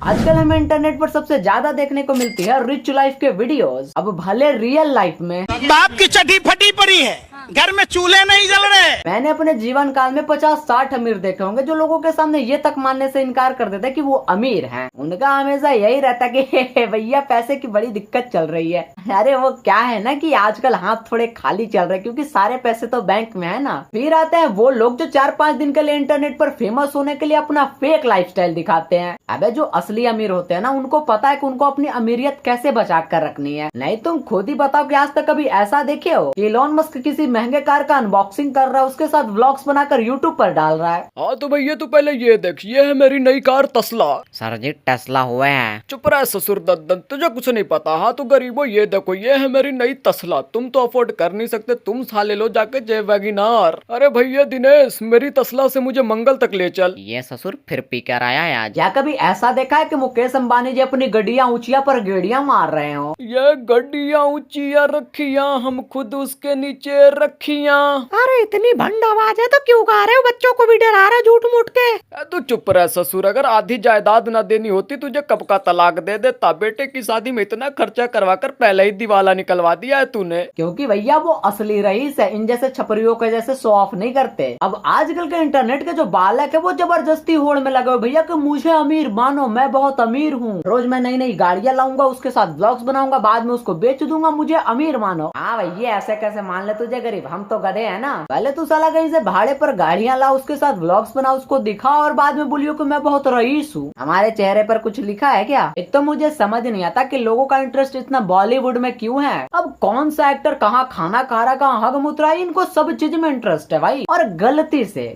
आजकल हमें इंटरनेट पर सबसे ज्यादा देखने को मिलती है रिच लाइफ के वीडियोस। अब भले रियल लाइफ में बाप की चटी फटी पड़ी है, घर में चूल्हे नहीं जल रहे। मैंने अपने जीवन काल में 50-60 अमीर देखे होंगे जो लोगों के सामने ये तक मानने से इनकार कर देते कि वो अमीर हैं। उनका हमेशा यही रहता कि भैया पैसे की बड़ी दिक्कत चल रही है। अरे वो क्या है ना कि आजकल हाथ थोड़े खाली चल रहे क्योंकि सारे पैसे तो बैंक में है ना। फिर आते हैं वो लोग जो 4-5 दिन के लिए इंटरनेट पर फेमस होने के लिए अपना फेक लाइफस्टाइल दिखाते हैं। अबे जो असली अमीर होते हैं ना उनको पता है कि उनको अपनी अमीरियत कैसे बचा कर रखनी है। नहीं तुम खुद ही बताओ कि आज तक कभी ऐसा देखे हो कि इलॉन मस्क किसी महंगे कार का अनबॉक्सिंग कर रहा है, उसके साथ व्लॉग्स बनाकर यूट्यूब पर डाल रहा है। हाँ तो भैया तू पहले ये देख, ये है मेरी नई कार तस्ला। सर जी टेस्ला हुए हैं। चुप रहा ससुर दद्दन, तुझे कुछ नहीं पता। हाँ तो गरीबो ये देखो, ये है मेरी नई तस्ला। तुम तो अफोर्ड कर नहीं सकते, तुम साले लो जाके जे वैगनार। अरे भैया दिनेश, मेरी तस्ला से मुझे मंगल तक ले चल। ये ससुर फिर पी कर आया है आज। क्या कभी ऐसा देखा है कि मुकेश अंबानी जी अपनी गड्डियां ऊंचिया पर गेड़ियां मार रहे हो? ये गड्डियां ऊंचिया रखियां, हम खुद उसके नीचे रखियां। अरे इतनी भंड आवाज है तो क्यों गा रहे हो? बच्चों को भी डरा रहे झूठ मूठ के। तू चुप रह ससुर, अगर आधी जायदाद न देनी होती तुझे कब का तलाक दे देता। बेटे की शादी में इतना खर्चा करवा कर पहले ही दिवाला निकलवा दिया है तूने। क्योंकि भैया वो असली रईस है, इन जैसे छपरियों के जैसे शो ऑफ नहीं करते। अब आजकल के इंटरनेट के जो बालक है वो जबरदस्ती होड़ में लगे हुए भैया कि मुझे अमीर मानो, मैं बहुत अमीर हूँ, रोज मैं नई नई गाड़ियां लाऊंगा, उसके साथ ब्लॉग्स बनाऊंगा, बाद में उसको बेच दूंगा, मुझे अमीर मानो। हाँ भैया ऐसे कैसे मान ले तुझे गरीब, हम तो गधे है ना। पहले तू साला कहीं से भाड़े पर गाड़ियां ला, उसके साथ व्लॉग्स बना, उसको दिखा और बाद में बोलियो कि मैं बहुत रईस हूँ। हमारे चेहरे पर कुछ लिखा है क्या? एक तो मुझे समझ नहीं आता कि लोगों का इंटरेस्ट इतना बॉलीवुड में क्यों है। अब कौन सा एक्टर कहाँ खाना खा रहा, कहाँ हग मुतरा, इनको सब चीज में इंटरेस्ट है भाई। और गलती से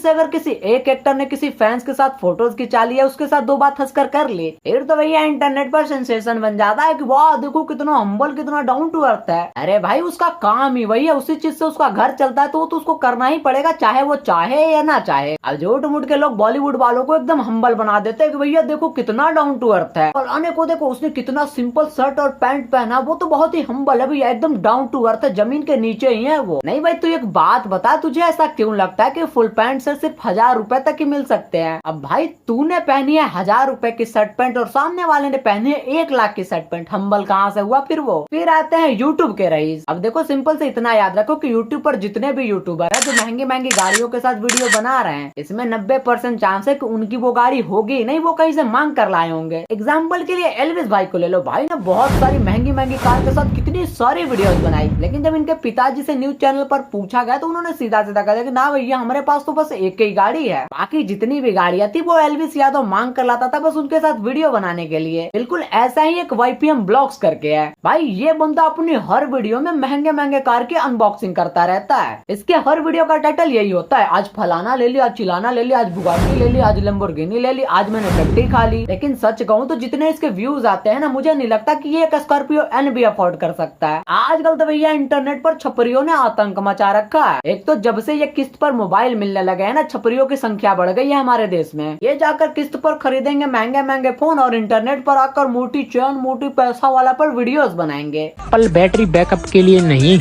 अगर किसी एक एक्टर ने किसी फैंस के साथ फोटोज खिंचा लिया, उसके साथ 2 बात हंसकर कर ली, फिर तो भैया इंटरनेट पर सेंसेशन बन जाता है कि वाह देखो कितना हम्बल, कितना डाउन टू अर्थ है। अरे भाई उसका काम ही वही है, उसी चीज से उसका घर चलता है तो उसको करना ही पड़ेगा, चाहे वो चाहे या ना चाहे। अब झूठ मूठ के लोग बॉलीवुड वालों को एकदम हम्बल बना देते हैं कि भैया देखो कितना डाउन टू अर्थ है, और आने को देखो उसने कितना सिंपल शर्ट और पैंट पहना, वो तो बहुत ही हम्बल है भैया, एकदम डाउन टू अर्थ है, जमीन के नीचे ही है वो। नहीं भाई तू एक बात बता, तुझे ऐसा क्यों लगता है कि फुल पैंट से सिर्फ 1000 रुपए तक ही मिल सकते हैं? अब भाई तूने पहनी है 1000 रुपए की शर्ट पैंट और सामने वाले ने पहनी है 1 लाख की शर्ट पैंट, हम्बल कहाँ से हुआ फिर वो? फिर आते हैं यूट्यूब के रईस। अब देखो सिंपल से इतना याद रखो कि यूट्यूब पर जितने भी यूट्यूबर है जो महंगी महंगी गाड़ियों के साथ वीडियो बना रहे हैं, इसमें 90% चांस है कि उनकी वो गाड़ी होगी नहीं, वो कहीं से मांग कर लाए होंगे। एग्जाम्पल के लिए एल्विस भाई को ले लो, भाई ने बहुत सारी महंगी महंगी कार के साथ कितनी सारी वीडियोस बनाई, लेकिन जब इनके पिताजी से न्यूज चैनल पर पूछा गया तो उन्होंने सीधा सीधा कहा कि ना भैया हमारे पास तो बस एक ही गाड़ी है, बाकी जितनी भी गाड़ियां थी वो एल्विस यादव मांग कर लाता था बस उनके साथ वीडियो बनाने के लिए। बिल्कुल ऐसा ही एक YPM ब्लॉग्स करके है भाई, ये बंदा अपनी हर वीडियो में महंगे महंगे कार की अनबॉक्सिंग करता रहता है। इसके हर वीडियो का टाइटल यही होता है, आज फलाना ले लिया, आज चिलाना ले लिया, आज बुगाटी ले ली, आज लैम्बोर्गिनी ले ली, आज मैंने टट्टी खा ली। लेकिन सच कहूँ तो जितने इसके व्यूज आते हैं ना, मुझे नहीं लगता कि ये एक स्कॉर्पियो एन भी अफोर्ड कर सकता है। आजकल तो भैया इंटरनेट पर छपरियों ने आतंक मचा रखा है। एक तो जब से ये किस्त पर मोबाइल मिलने लगे हैं ना, छपरियों की संख्या बढ़ गई है हमारे देश में। ये जाकर किस्त पर खरीदेंगे महंगे महंगे फोन और इंटरनेट पर आकर मोटी चैन मोटी पैसा वाला पर वीडियोस बनाएंगे। पल बैटरी बैकअप के लिए नहीं,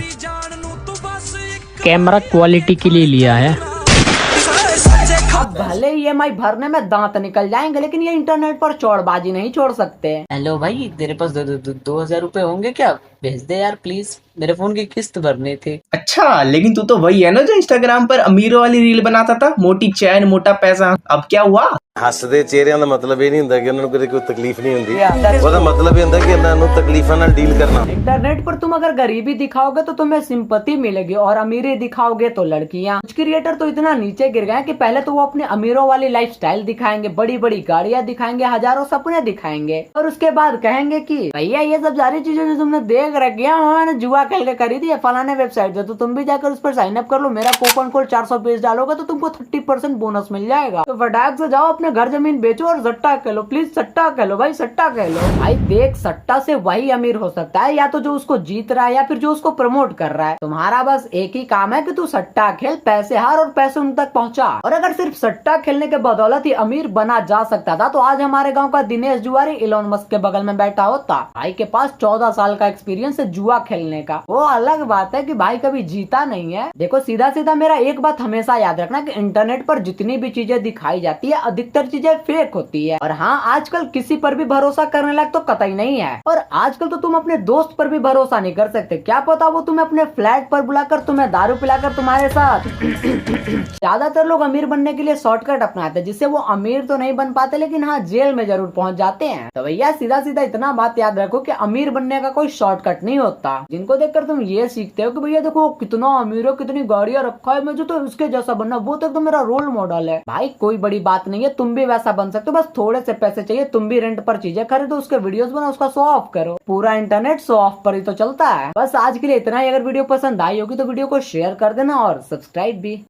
कैमरा क्वालिटी के लिए लिया है। अब भले EMI भरने में दांत निकल जाएंगे लेकिन ये इंटरनेट पर चौड़बाजी नहीं छोड़ सकते। हेलो भाई, तेरे पास 2000 रुपए होंगे क्या? भेज दे यार प्लीज, मेरे फोन की किस्त भरनी थी। अच्छा, लेकिन तू तो वही है ना जो इंस्टाग्राम पर अमीरों वाली रील बनाता था, मोटी चैन मोटा पैसा। अब क्या हुआ? ਹੱਸਦੇ ਚਿਹਰਿਆਂ ਦਾ ਮਤਲਬ ਇਹ ਨਹੀਂ ਹੁੰਦਾ ਕਿ ਉਹਨਾਂ ਨੂੰ ਕਦੇ ਕੋਈ ਤਕਲੀਫ ਨਹੀਂ ਹੁੰਦੀ, ਉਹਦਾ ਮਤਲਬ ਇਹ ਹੁੰਦਾ ਕਿ ਇਹਨਾਂ ਨੂੰ ਤਕਲੀਫਾਂ ਨਾਲ ਡੀल करना। इंटरनेट पर तुम अगर गरीबी दिखाओगे तो तुम्हें सिंपैथी मिलेगी और अमीरी दिखाओगे तो लड़कियां। कुछ क्रिएटर तो इतना नीचे गिर गए कि पहले तो वो अपने अमीरों वाली लाइफस्टाइल दिखाएंगे, बड़ी बड़ी गाड़ियां दिखाएंगे, हजारों सपने दिखाएंगे, और उसके बाद कहेंगे कि भैया ये सब सारी चीजें जो तुमने देख रखी है मैंने जुआ खेल के करी थी फलाने वेबसाइट से, तो तुम भी जाकर उस पर साइन अप कर लो, मेरा कूपन कोड 400 पेज डालोगे तो तुमको 30% बोनस मिल जाएगा। तो फटाक से जाओ अपने घर जमीन बेचो और सट्टा खेलो, प्लीज सट्टा खेलो भाई, सट्टा खेलो भाई। देख सट्टा से वही अमीर हो सकता है या तो जो उसको जीत रहा है या फिर जो उसको प्रमोट कर रहा है। तुम्हारा बस एक ही काम है कि तू सट्टा खेल, पैसे हार और पैसे उन तक पहुंचा। और अगर सिर्फ सट्टा खेलने के बदौलत ही अमीर बना जा सकता था तो आज हमारे गाँव का दिनेश जुआरी इलॉन मस्क के बगल में बैठा होता। भाई के पास 14 साल का एक्सपीरियंस एक्सपीरियंस है जुआ खेलने का, वो अलग बात है कि भाई कभी जीता नहीं है। देखो सीधा सीधा मेरा एक बात हमेशा याद रखना कि इंटरनेट पर जितनी भी चीजें दिखाई जाती है अधिकतर चीजें फेक होती है। और हाँ, आजकल किसी पर भी भरोसा करने लायक तो कतई नहीं है। और आजकल तो तुम अपने दोस्त पर भी भरोसा नहीं कर सकते, क्या पता वो तुम्हें अपने फ्लैट पर बुलाकर तुम्हें दारू पिलाकर तुम्हारे साथ ज्यादातर लोग अमीर बनने के लिए शॉर्टकट अपनाते हैं, जिससे वो अमीर तो नहीं बन पाते लेकिन हाँ जेल में जरूर पहुंच जाते हैं। तो भैया सीधा सीधा इतना बात याद रखो कि अमीर बनने का कोई शॉर्टकट नहीं होता। जिनको देखकर तुम ये सीखते हो कि भैया देखो कितना अमीर हो, कितनी गाड़ियां रखा है, मुझे तो इसके जैसा बनना, वो तो मेरा रोल मॉडल है। भाई कोई बड़ी बात नहीं है, तुम भी वैसा बन सकते हो, बस थोड़े से पैसे चाहिए। तुम भी रेंट पर चीजें खरीदो, उसके वीडियोस बनाओ, उसका शो ऑफ करो। पूरा इंटरनेट शो ऑफ पर ही तो चलता है। बस आज के लिए इतना ही। अगर वीडियो पसंद आई होगी तो वीडियो को शेयर कर देना और सब्सक्राइब भी।